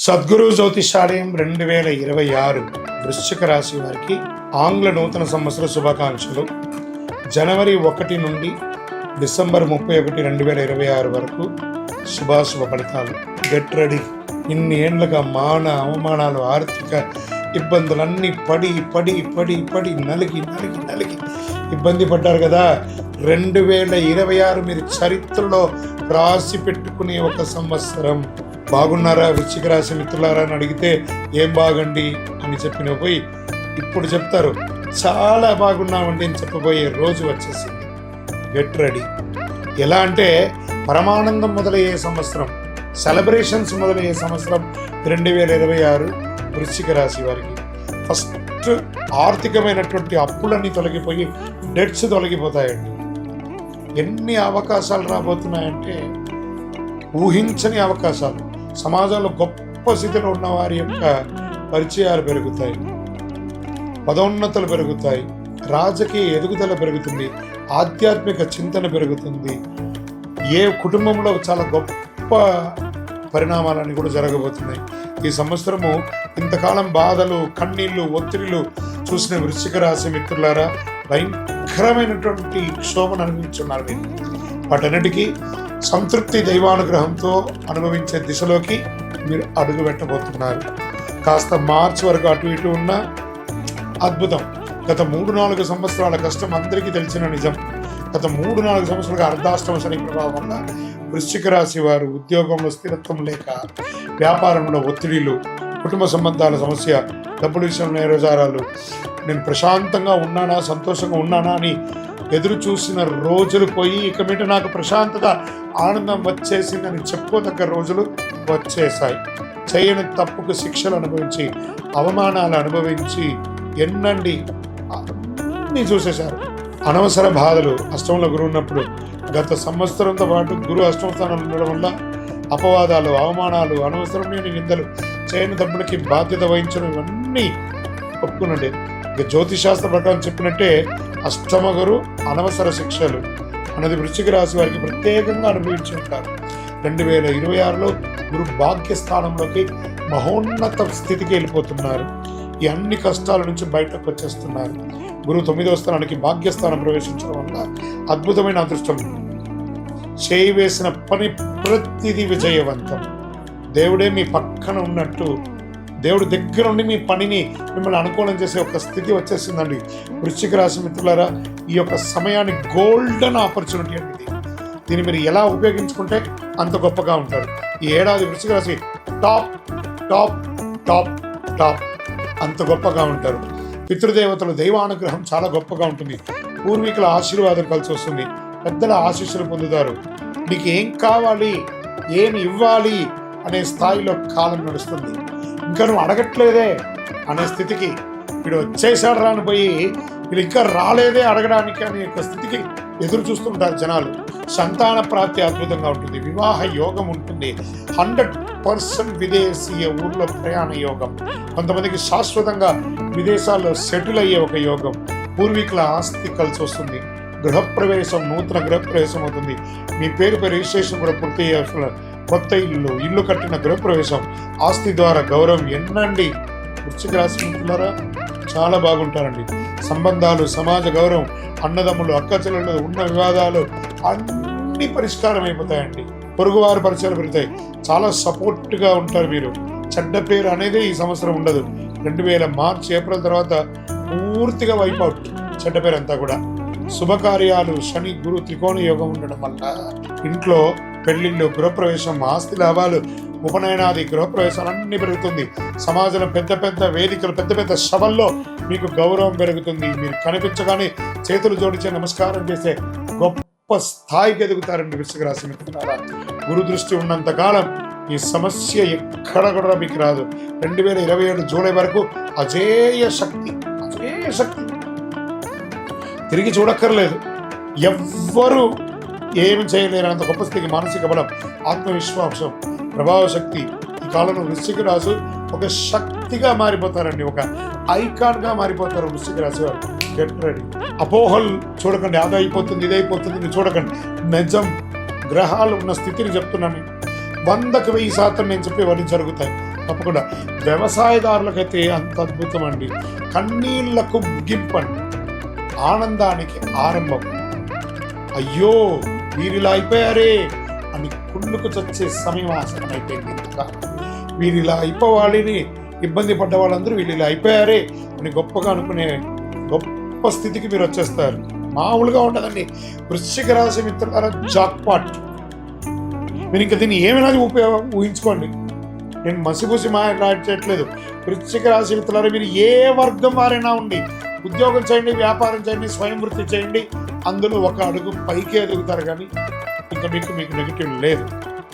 సద్గురు జ్యోతిషాలయం 2026 వృశ్చిక రాశి వారికి ఆంగ్ల నూతన సంవత్సర శుభాకాంక్షలు. జనవరి 1 నుండి డిసెంబర్ 31, 2026 వరకు శుభాశుభ ఫలితాలు. Get ready. ఇన్ని ఏండ్లుగా మాన అవమానాలు, ఆర్థిక ఇబ్బందులన్నీ పడి పడి పడి పడి నలిగి నలిగి నలిగి ఇబ్బంది పడ్డారు కదా. 2026 మీరు చరిత్రలో రాసి పెట్టుకునే ఒక సంవత్సరం. బాగున్నారా వృశ్చిక రాశి మిత్రులారా అని అడిగితే ఏం బాగండి అని చెప్పిన పోయి ఇప్పుడు చెప్తారు చాలా బాగున్నామండి అని చెప్పబోయే రోజు వచ్చేసింది. Get ready. ఎలా అంటే పరమానందం మొదలయ్యే సంవత్సరం, సెలబ్రేషన్స్ మొదలయ్యే సంవత్సరం 2026 వృశ్చిక రాశి వారికి. ఫస్ట్ ఆర్థికమైనటువంటి అప్పులన్నీ తొలగిపోయి డెట్స్ తొలగిపోతాయండి. ఎన్ని అవకాశాలు రాబోతున్నాయంటే ఊహించని అవకాశాలు. సమాజంలో గొప్ప స్థితిలో ఉన్న వారి యొక్క పరిచయాలు పెరుగుతాయి, పదోన్నతులు పెరుగుతాయి, రాజకీయ ఎదుగుదల పెరుగుతుంది, ఆధ్యాత్మిక చింతన పెరుగుతుంది. ఏ కుటుంబంలో చాలా గొప్ప పరిణామాలన్నీ కూడా జరగబోతున్నాయి. ఈ సంవత్సరము ఇంతకాలం బాధలు, కన్నీళ్లు, ఒత్తిడిలు చూసిన వృశ్చిక రాశి మిత్రులారా భయంకరమైనటువంటి క్షోభను అనుభవించున్నారు. మీరు వాటన్నిటికీ సంతృప్తి దైవానుగ్రహంతో అనుభవించే దిశలోకి మీరు అడుగు పెట్టబోతున్నారు. కాస్త మార్చి వరకు అటు ఇటు ఉన్న అద్భుతం. గత 3-4 సంవత్సరాల కష్టం అందరికీ తెలిసిన నిజం. గత 3-4 సంవత్సరాలుగా అర్ధాష్టమ శని ప్రభావం వల్ల వృశ్చిక రాశి వారు ఉద్యోగంలో స్థిరత్వం లేక, వ్యాపారంలో ఒత్తిడిలు, కుటుంబ సంబంధాల సమస్య, డబ్బుల విషయంలో నేరజారాలు, నేను ప్రశాంతంగా ఉన్నానా, సంతోషంగా ఉన్నానా అని ఎదురు చూసిన రోజులు పోయి ఇక మీద నాకు ప్రశాంతత, ఆనందం వచ్చేసిందని చెప్పుకోదగ్గ రోజులు వచ్చేసాయి. చేయని తప్పుకు శిక్షలు అనుభవించి, అవమానాలు అనుభవించి ఎన్నండి అన్నీ చూసేశారు. అనవసర బాధలు. అష్టంలో గురువు ఉన్నప్పుడు గత సంవత్సరంతో పాటు గురువు అష్టమ స్థానంలో ఉండడం వల్ల అపవాదాలు, అవమానాలు, అనవసరమైన నిందలు, చేయని తప్పులకి బాధ్యత వహించడం ఇవన్నీ ఒప్పుకున్నట్టే. ఇక జ్యోతిశాస్త్ర ప్రకారం చెప్పినట్టే అష్టమ గురు అనవసర శిక్షలు అన్నది వృశ్చిక రాశి వారికి ప్రత్యేకంగా అనుభవించి ఉంటారు. 2026లో గురు భాగ్యస్థానంలోకి మహోన్నత స్థితికి వెళ్ళిపోతున్నారు. ఈ అన్ని కష్టాల నుంచి బయటకు వచ్చేస్తున్నారు. గురువు 9వ స్థానానికి భాగ్యస్థానం ప్రవేశించడం వల్ల అద్భుతమైన అదృష్టం. చేయి వేసిన పని ప్రతిదీ విజయవంతం. దేవుడే మీ పక్కన ఉన్నట్టు, దేవుడు దగ్గర ఉండి మీ పనిని మిమ్మల్ని అనుకూలం చేసే ఒక స్థితి వచ్చేసిందండి. వృశ్చిక రాశి మిత్రులారా ఈ యొక్క సమయాన్ని గోల్డెన్ ఆపర్చునిటీ అండి. దీన్ని మీరు ఎలా ఉపయోగించుకుంటే అంత గొప్పగా ఉంటారు. ఈ ఏడాది వృశ్చిక రాశి టాప్ టాప్ టాప్ టాప్ అంత గొప్పగా ఉంటారు. పితృదేవతల దైవానుగ్రహం చాలా గొప్పగా ఉంటుంది. పూర్వీకుల ఆశీర్వాదం కలిసి వస్తుంది. పెద్దల ఆశీస్సులు పొందుతారు. మీకు ఏం కావాలి, ఏమి ఇవ్వాలి అనే స్థాయిలో కాలం నడుస్తుంది. ఇంకా నువ్వు అడగట్లేదే అనే స్థితికి వీడు వచ్చేసాడు రానిపోయి వీళ్ళు ఇంకా రాలేదే అడగడానికి అనే యొక్క స్థితికి ఎదురు చూస్తుంటారు జనాలు. సంతాన ప్రాప్తి అద్భుతంగా ఉంటుంది. వివాహ యోగం ఉంటుంది. 100% విదేశీయ ఊర్లో ప్రయాణ యోగం. కొంతమందికి శాశ్వతంగా విదేశాల్లో సెటిల్ అయ్యే ఒక యోగం. పూర్వీకుల ఆస్తి కలిసి వస్తుంది. గృహప్రవేశం, నూతన గృహప్రవేశం అవుతుంది. మీ పేరుపై రిజిస్ట్రేషన్ కూడా పూర్తి చేస్తున్నారు. కొత్త ఇల్లు కట్టిన గృహప్రవేశం, ఆస్తి ద్వారా గౌరవం ఎన్నండి. వృశ్చిక రాశి మిత్రులారా చాలా బాగుంటారండి. సంబంధాలు, సమాజ గౌరవం, అన్నదమ్ములు, అక్కచెల్లెళ్ళు ఉన్న వివాదాలు అన్ని పరిష్కారం అయిపోతాయండి. పొరుగువారి పరిచయాలు పెరుగుతాయి. చాలా సపోర్ట్గా ఉంటారు మీరు. చెడ్డ పేరు అనేది ఈ సంవత్సరం ఉండదు. 2000 మార్చి, ఏప్రిల్ తర్వాత పూర్తిగా వైప్ అవుట్ చెడ్డ పేరు అంతా కూడా. శుభకార్యాలు, శని గురు త్రికోణ యోగం ఉండడం వల్ల ఇంట్లో పెళ్లిళ్ళు, గృహప్రవేశం, ఆస్తి లాభాలు, ఉపనయనాది గృహప్రవేశాలు అన్నీ పెరుగుతుంది. సమాజంలో పెద్ద పెద్ద వేదికలు, పెద్ద పెద్ద సభల్లో మీకు గౌరవం పెరుగుతుంది. మీరు కనిపించగానే చేతులు జోడించే నమస్కారం చేసే గొప్ప స్థాయికి ఎదుగుతారండి వృశ్చిక రాశి మిత్రులారా. గురు దృష్టి ఉన్నంత కాలం ఈ సమస్య ఎక్కడ కూడా మీకు రాదు. 2027 జూలై వరకు అజేయ శక్తి తిరిగి చూడక్కర్లేదు. ఎవ్వరూ ఏమి చేయలేనంత గొప్ప స్థితికి మానసిక బలం, ఆత్మవిశ్వాసం, ప్రభావ శక్తి. ఈ కాలంలో వృశ్చిక రాశి ఒక శక్తిగా మారిపోతారండి. ఒక ఐకాన్గా మారిపోతారు వృశ్చిక రాశి వారు. Get ready. అపోహలు చూడకండి. అదైపోతుంది, ఇదైపోతుంది చూడకండి. నిజం గ్రహాలు ఉన్న స్థితిని చెప్తున్నాను. 100కి 1000% నేను చెప్పేవన్నీ జరుగుతాయి. తప్పకుండా. వ్యవసాయదారులకైతే అంత అద్భుతం అండి. కన్నీళ్లకు ముగింపండి, ఆనందానికి ఆరంభం. అయ్యో వీరిలా అయిపోయారే అని కుళ్ళుకు చచ్చే సమయం ఆసనమైపోయింది. ఇంకా వీరిలా అయిపోవాలని ఇబ్బంది పడ్డ వాళ్ళందరూ వీళ్ళు ఇలా అయిపోయారే అని గొప్పగా అనుకునే గొప్ప స్థితికి మీరు వచ్చేస్తారు. మామూలుగా ఉండదండి. వృశ్చిక రాశి మిత్రులారా, జాక్పాట్. మీరు ఇంకా దీన్ని ఏమైనా ఊహించుకోండి. నేను మసిపూసి మాట్లాడట్లేదు. వృశ్చిక రాశి మిత్రులారా, మీరు ఏ వర్గం వారైనా ఉండి, ఉద్యోగం చేయండి, వ్యాపారం చేయండి, స్వయం వృత్తి చేయండి, అందులో ఒక అడుగు పైకి ఎదుగుతారు. కానీ ఇంకా మీకు నెగిటివ్ లేదు.